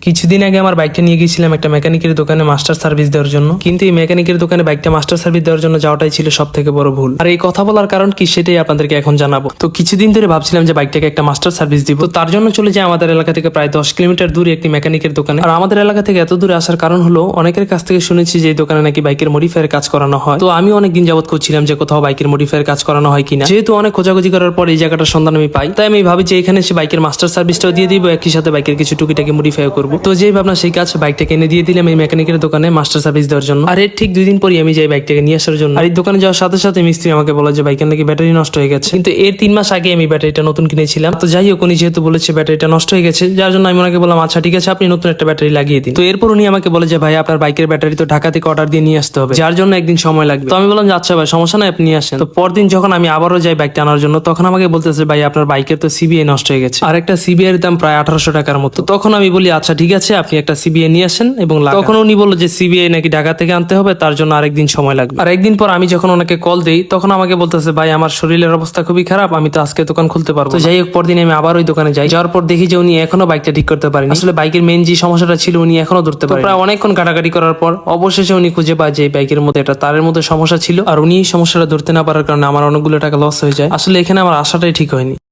কিছুদিন আগে আমার বাইকটা নিয়ে গিয়েছিলাম একটা মেকানিকের দোকানে মাস্টার সার্ভিস দেওয়ার জন্য, কিন্তু এই মেকানিকের দোকানে বাইকটা মাস্টার সার্ভিস দেওয়ার জন্য যাওয়াটাই ছিল সব থেকে বড় ভুল। আর এই কথা বলার কারণ কি সেটাই আপনাদেরকে এখন জানাবো। তো কিছুদিন ধরে ভাবছিলাম যে বাইকটাকে একটা মাস্টার সার্ভিস দিব, তো তার জন্য চলে যায় আমাদের এলাকা থেকে প্রায় 10 কিলোমিটার দূরে একটি মেকানিকের দোকানে। আর আমাদের এলাকা থেকে এত দূরে আসার কারণ হলো অনেকের কাছ থেকে শুনেছি যে এই দোকানে নাকি বাইকের মডিফায়ার কাজ করানো হয়। তো আমি অনেকদিন যাবত করছিলাম যে কোথাও বাইকের মডিফায়ার কাজ করানো হয় কিনা। যেহেতু অনেক খোঁজাখুঁজি করার পর এই জায়গাটার সন্ধান আমি পাই, তাই আমি ভাবি যে এখানে সে বাইকের মাস্টার সার্ভিসটাও দিয়ে দিব, একই সাথে বাইকের কিছু টুকিটাকি মডিফাই করবো। তো যেই ভাবনা সেই কাজ, বাইকটাকে এনে দিয়ে দিলাম এই মেকানিকের দোকানে মাস্টার সার্ভিস দেওয়ার জন্য। আর এর ঠিক 2 দিন পরই আমি যাই বাইকটাকে নিয়ে আসার জন্য। আর এই দোকানে যাওয়ার সাথে সাথে মিস্ত্রি আমাকে বলে যে বাইকের নাকি ব্যাটারি নষ্ট হয়ে গেছে, কিন্তু এর 3 মাস আগে আমি ব্যাটারিটা নতুন কিনেছিলাম। তো যাই হোক, উনি যেহেতু বলেছে ব্যাটারিটা নষ্ট হয়ে গেছে, যার জন্য আমি ওনাকে বললাম আচ্ছা ঠিক আছে, আপনি নতুন একটা ব্যাটারি লাগিয়ে দিন। তো এরপর উনি আমাকে বলে যে ভাই আপনার বাইকের ব্যাটারি তো ঢাকা থেকে অর্ডার দিয়ে নিয়ে আসতে হবে, যার জন্য একদিন সময় লাগবে। তো আমি বললাম যে আচ্ছা ভাই সমস্যা নাই, আপনি নিয়ে আসেন। তো পরদিন যখন আমি আবারও যাই বাইকটা আনার জন্য, তখন আমাকে বলতেছে ভাই আপনার বাইকের তো সিবিআই নষ্ট হয়ে গেছে, আর একটা সিবিআই এর দাম প্রায় 1800 টাকার মতো। তখন আমি বলি আচ্ছা ঠিক আছে, আপনি একটা সিবিআই নিয়ে আসেন এবং তখন উনি বললো যে সিবিআই নাকি ঢাকা থেকে আনতে হবে, তার জন্য আরেকদিন সময় লাগবে। আর একদিন পর আমি যখন ওনাকে কল দেই, তখন আমাকে বলতেছে ভাই আমার শরীরের অবস্থা খুবই খারাপ, আমি তো আজকে দোকান খুলতে পারবো। তো যাই হোক, পরদিন আমি আবার ওই দোকানে যাই। যাওয়ার পর দেখি যে উনি এখনো বাইকটা ঠিক করতে পারেনি। আসলে বাইকের মেইন যে সমস্যাটা ছিল উনি এখনো ধরতে পারেন। প্রায় অনেকক্ষণ কাটাকাটি করার পর অবশেষে উনি খুঁজে পায় যে বাইকের মধ্যে এটা তারের মধ্যে সমস্যা ছিল, আর উনি এই সমস্যাটা ধরতে না পারার কারণে আমার অনেকগুলো টাকা লস হয়ে যায়। আসলে এখানে আমার আশাটাই ঠিক হয়নি।